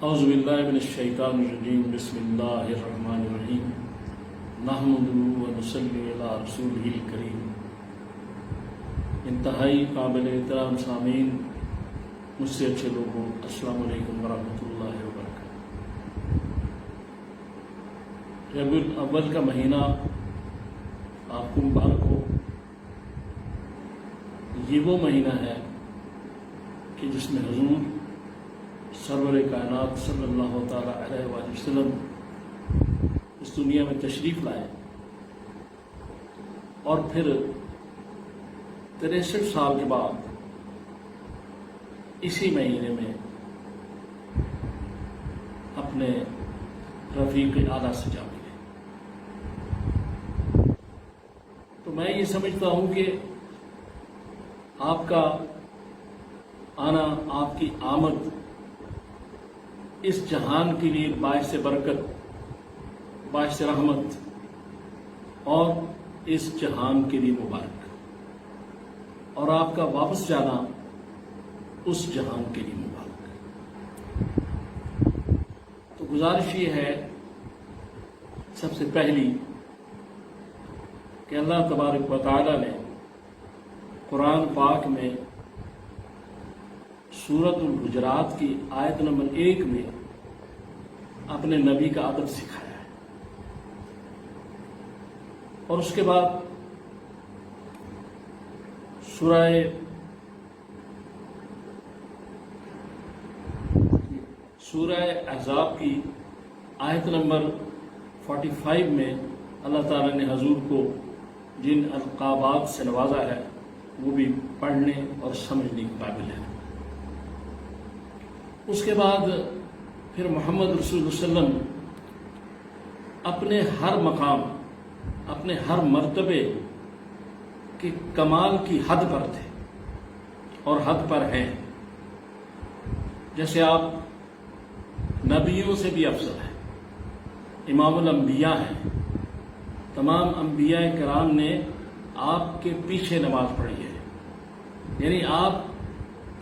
اعوذ باللہ من الشیطان الرجیم بسم اللہ الرحمن الرحیم نحمدہ و نصلی علی رسولہ الکریم۔ انتہائی قابل احترام سامعین، مجھ سے اچھے لوگوں، السلام علیکم ورحمۃ اللہ وبرکاتہ۔ ربیع الاول کا مہینہ آپ کو مبارک ہو۔ یہ وہ مہینہ ہے کہ جس میں حضور سرور کائنات صلی اللہ تعالیٰ علیہ وآلہ وسلم اس دنیا میں تشریف لائے اور پھر 63 سال کے بعد اسی مہینے میں اپنے رفیق اعلیٰ سے جا ملے۔ تو میں یہ سمجھتا ہوں کہ آپ کا آنا، آپ کی آمد اس جہان کے لیے باعث برکت، باعث رحمت اور اس جہان کے لیے مبارک، اور آپ کا واپس جانا اس جہان کے لیے مبارک۔ تو گزارش یہ ہے سب سے پہلی کہ اللہ تبارک و تعالی نے قرآن پاک میں سورۃ الحجرات کی آیت نمبر 1 میں اپنے نبی کا ادب سکھایا ہے، اور اس کے بعد سورہ احزاب کی آیت نمبر 45 میں اللہ تعالیٰ نے حضور کو جن القابات سے نوازا ہے وہ بھی پڑھنے اور سمجھنے کے قابل ہے۔ اس کے بعد پھر محمد رسول اللہ صلی اللہ علیہ وسلم اپنے ہر مقام، اپنے ہر مرتبے کے کمال کی حد پر تھے اور حد پر ہیں۔ جیسے آپ نبیوں سے بھی افضل ہیں، امام الانبیاء ہیں، تمام انبیاء کرام نے آپ کے پیچھے نماز پڑھی ہے، یعنی آپ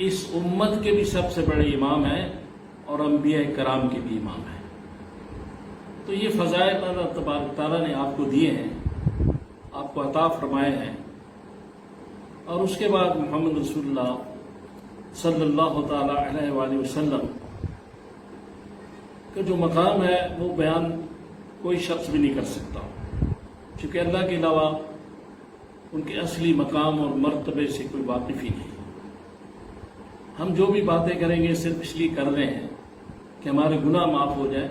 اس امت کے بھی سب سے بڑے امام ہیں اور انبیاء کرام کے بھی امام ہیں۔ تو یہ فضائل اللہ تبارک تعالیٰ نے آپ کو دیے ہیں، آپ کو عطا فرمائے ہیں۔ اور اس کے بعد محمد رسول اللہ صلی اللہ تعالیٰ علیہ وآلہ وسلم کا جو مقام ہے وہ بیان کوئی شخص بھی نہیں کر سکتا، کیونکہ اللہ کے علاوہ ان کے اصلی مقام اور مرتبے سے کوئی واقف ہی نہیں۔ ہم جو بھی باتیں کریں گے صرف اس لیے کر رہے ہیں کہ ہمارے گناہ معاف ہو جائیں،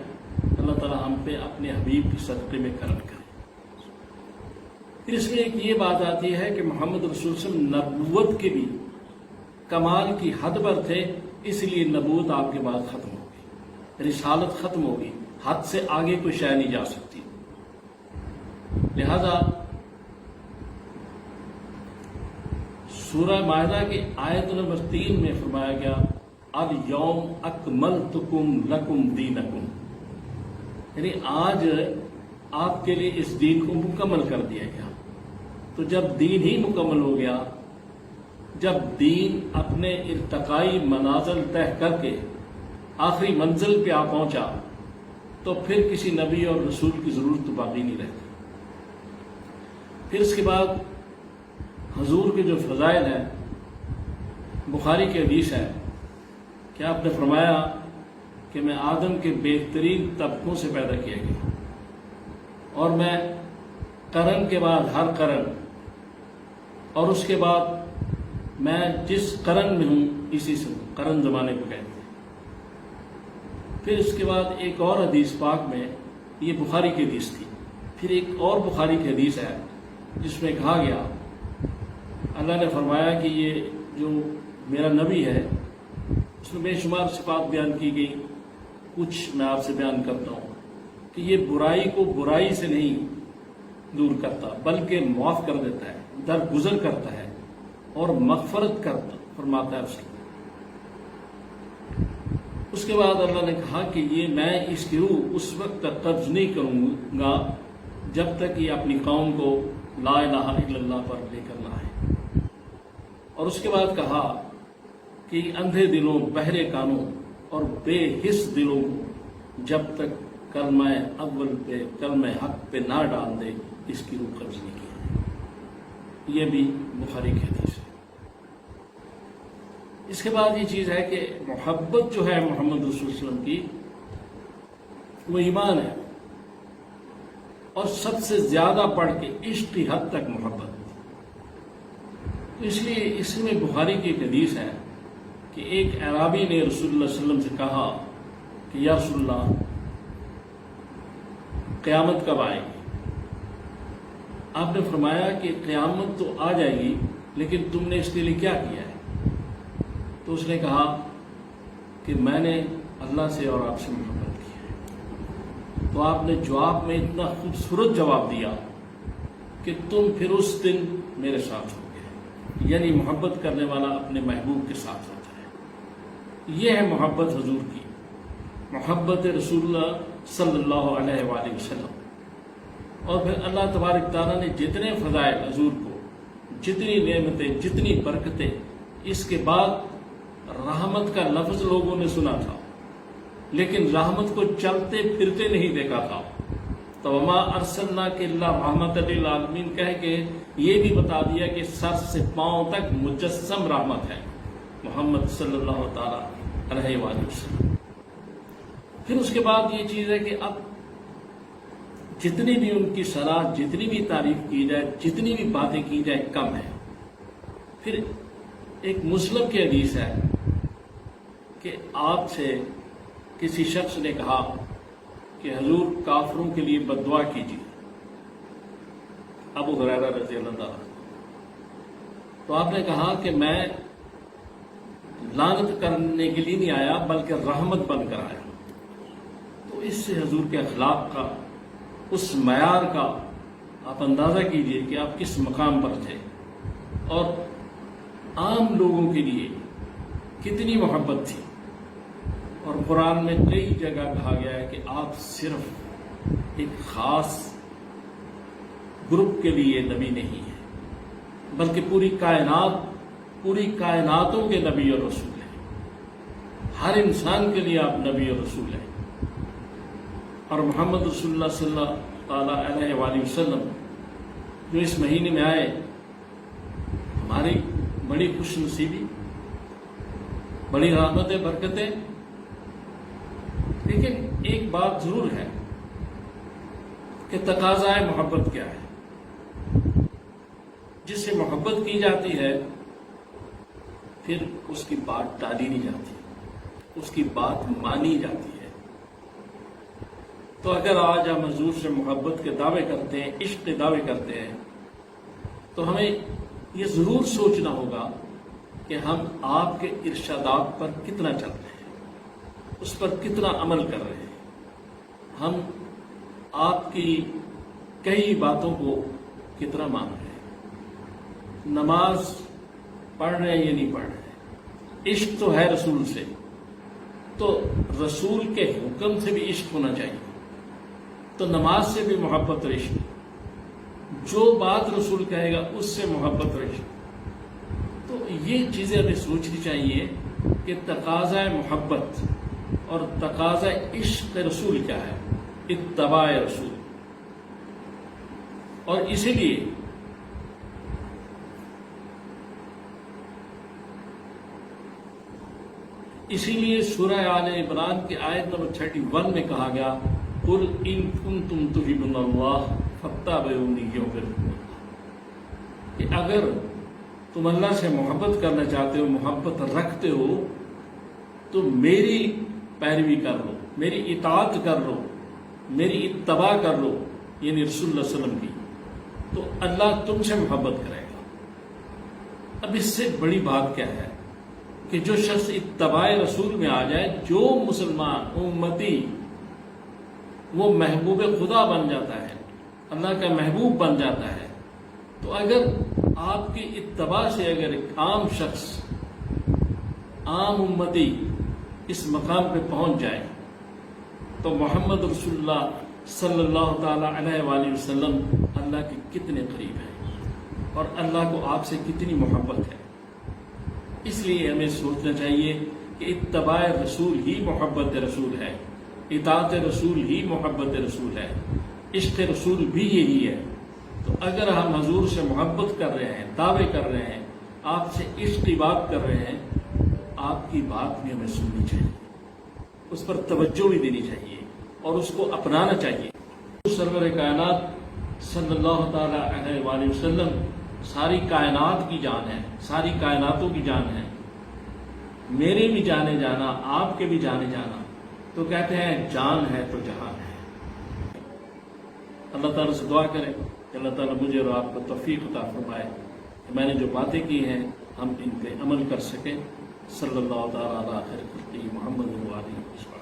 اللہ تعالیٰ ہم پہ اپنے حبیب کی صدقے میں کرم کرے۔ پھر اس میں ایک یہ بات آتی ہے کہ محمد رسول صلی اللہ علیہ وسلم نبوت کے بھی کمال کی حد پر تھے، اس لیے نبوت آپ کے بعد ختم ہوگی، رسالت ختم ہوگی، حد سے آگے کوئی شے نہیں جا سکتی۔ لہذا سورہ مائدہ کی آیت نمبر 3 میں فرمایا گیا الیوم اکملتکم لکم دینکم، یعنی آج آپ کے لیے اس دین کو مکمل کر دیا گیا۔ تو جب دین ہی مکمل ہو گیا، جب دین اپنے ارتقائی منازل طے کر کے آخری منزل پہ آ پہنچا، تو پھر کسی نبی اور رسول کی ضرورت تو باقی نہیں رہتی۔ پھر اس کے بعد حضور کے جو فضائل ہیں، بخاری کی حدیث ہے کہ آپ نے فرمایا کہ میں آدم کے بہترین طبقوں سے پیدا کیا گیا، اور میں قرن کے بعد ہر قرن، اور اس کے بعد میں جس قرن میں ہوں اسی سے قرن زمانے کو کہتے ہیں۔ پھر اس کے بعد ایک اور حدیث پاک میں، یہ بخاری کی حدیث تھی، پھر ایک اور بخاری کی حدیث ہے جس میں کہا گیا، اللہ نے فرمایا کہ یہ جو میرا نبی ہے اس میں بے شمار صفات بیان کی گئی، کچھ میں آپ سے بیان کرتا ہوں کہ یہ برائی کو برائی سے نہیں دور کرتا بلکہ معاف کر دیتا ہے، درگزر کرتا ہے اور مغفرت کرتا فرماتا ہے اس کی۔ اس کے بعد اللہ نے کہا کہ یہ میں اس کی روح اس وقت تک قبض نہیں کروں گا جب تک یہ اپنی قوم کو لا الہ الا اللہ پر لے کر نہ آئے۔ اور اس کے بعد کہا کہ اندھے دلوں، بہرے کانوں اور بے حس دلوں کو جب تک کلمہ اول پہ کلمہ حق پہ نہ ڈال دے اس کی روح قبض نہیں کی۔ یہ بھی بخاری کی حدیث ہے۔ اس کے بعد یہ چیز ہے کہ محبت جو ہے محمد رسول اللہ علیہ وسلم کی وہ ایمان ہے، اور سب سے زیادہ پڑھ کے عشق کی حد تک محبت۔ تو اس لیے اس میں بخاری کی ایک حدیث ہے کہ ایک اعرابی نے رسول اللہ صلی اللہ علیہ وسلم سے کہا کہ یا رسول اللہ قیامت کب آئے گی؟ آپ نے فرمایا کہ قیامت تو آ جائے گی، لیکن تم نے اس کے لیے کیا کیا ہے؟ تو اس نے کہا کہ میں نے اللہ سے اور آپ سے محبت کی ہے۔ تو آپ نے جواب میں اتنا خوبصورت جواب دیا کہ تم پھر اس دن میرے ساتھ ہو گئے، یعنی محبت کرنے والا اپنے محبوب کے ساتھ ہوتا ہے۔ یہ ہے محبت حضور کی، محبت رسول اللہ صلی اللہ علیہ وآلہ وسلم۔ اور پھر اللہ تبارک تعالیٰ نے جتنے فضائل حضور کو، جتنی نعمتیں، جتنی برکتیں، اس کے بعد رحمت کا لفظ لوگوں نے سنا تھا لیکن رحمت کو چلتے پھرتے نہیں دیکھا تھا، تو وما ارسلناک الا رحمۃ للعالمین کہہ کے یہ بھی بتا دیا کہ سر سے پاؤں تک مجسم رحمت ہے محمد صلی اللہ تعالی علیہ وآلہ وسلم۔ پھر اس کے بعد یہ چیز ہے کہ اب جتنی بھی ان کی صلاح، جتنی بھی تعریف کی جائے، جتنی بھی باتیں کی جائے کم ہے۔ پھر ایک مسلم کی حدیث ہے کہ آپ سے کسی شخص نے کہا کہ حضور کافروں کے لیے بد دعا کیجیے، ابو ہریرہ رضی اللہ عنہ۔ تو آپ نے کہا کہ میں لعنت کرنے کے لیے نہیں آیا بلکہ رحمت بن کر آیا۔ تو اس سے حضور کے اخلاق کا، اس معیار کا آپ اندازہ کیجئے کہ آپ کس مقام پر تھے، اور عام لوگوں کے لیے کتنی محبت تھی۔ اور قرآن میں کئی جگہ کہا گیا ہے کہ آپ صرف ایک خاص گروپ کے لیے نبی نہیں ہیں بلکہ پوری کائناتوں کے نبی اور رسول ہیں۔ ہر انسان کے لیے آپ نبی اور رسول ہیں۔ اور محمد رسول اللہ صلی اللہ تعالی علیہ وآلہ وسلم جو اس مہینے میں آئے، ہماری بڑی خوش نصیبی، بڑی رحمتیں، برکتیں۔ لیکن ایک بات ضرور ہے کہ تقاضائے محبت کیا ہے۔ جس سے محبت کی جاتی ہے پھر اس کی بات ٹالی نہیں جاتی، اس کی بات مانی جاتی ہے۔ تو اگر آج ہم حضور سے محبت کے دعوے کرتے ہیں، عشق کے دعوے کرتے ہیں، تو ہمیں یہ ضرور سوچنا ہوگا کہ ہم آپ کے ارشادات پر کتنا چل رہے ہیں، اس پر کتنا عمل کر رہے ہیں، ہم آپ کی کئی باتوں کو کتنا مان رہے ہیں، نماز پڑھ رہے ہیں یا نہیں پڑھ رہے ہیں۔ عشق تو ہے رسول سے، تو رسول کے حکم سے بھی عشق ہونا چاہیے، تو نماز سے بھی محبت اور عشق، جو بات رسول کہے گا اس سے محبت اور عشق۔ تو یہ چیزیں ہمیں سوچنی چاہیے کہ تقاضۂ محبت اور تقاضۂ عشق رسول کیا ہے، اتباع رسول۔ اور اسی لیے سورہ آل عمران کی آیت نمبر 31 میں کہا گیا قُلْ إِن كُنتُمْ تُحِبُّونَ اللَّهَ فَاتَّبِعُونِي يُحْبِبْكُمُ اللَّهُ، کہ اگر تم اللہ سے محبت کرنا چاہتے ہو، محبت رکھتے ہو، تو میری پیروی کر لو، میری اطاعت کر لو، میری اتباع کر لو، یعنی رسول اللہ صلی اللہ علیہ وسلم کی، تو اللہ تم سے محبت کرے گا۔ اب اس سے بڑی بات کیا ہے کہ جو شخص اتباع رسول میں آ جائے، جو مسلمان امتی وہ محبوب خدا بن جاتا ہے، اللہ کا محبوب بن جاتا ہے۔ تو اگر آپ کی اتباع سے اگر ایک عام شخص، عام امتی اس مقام پہ پہنچ جائے، تو محمد رسول اللہ صلی اللہ تعالی علیہ وآلہ وسلم اللہ کے کتنے قریب ہیں اور اللہ کو آپ سے کتنی محبت ہے۔ اس لیے ہمیں سوچنا چاہیے کہ اتباع رسول ہی محبت رسول ہے، اطاعت رسول ہی محبت رسول ہے، عشق رسول بھی یہی ہے۔ تو اگر ہم حضور سے محبت کر رہے ہیں، دعوے کر رہے ہیں، آپ سے عشق کی بات کر رہے ہیں، آپ کی بات بھی ہمیں سننی چاہیے، اس پر توجہ بھی دینی چاہیے اور اس کو اپنانا چاہیے۔ سرور کائنات صلی اللہ تعالی علیہ وآلہ وسلم ساری کائنات کی جان ہے، ساری کائناتوں کی جان ہے، میرے بھی جانے جانا، آپ کے بھی جانے جانا۔ تو کہتے ہیں جان ہے تو جہان ہے۔ اللہ تعالیٰ سے دعا کریں کہ اللہ تعالیٰ مجھے اور آپ کو توفیق عطا فرمائے کہ میں نے جو باتیں کی ہیں ہم ان پہ عمل کر سکیں۔ صلی اللہ تعالیٰ علیہ محمد و آلہ وسلم۔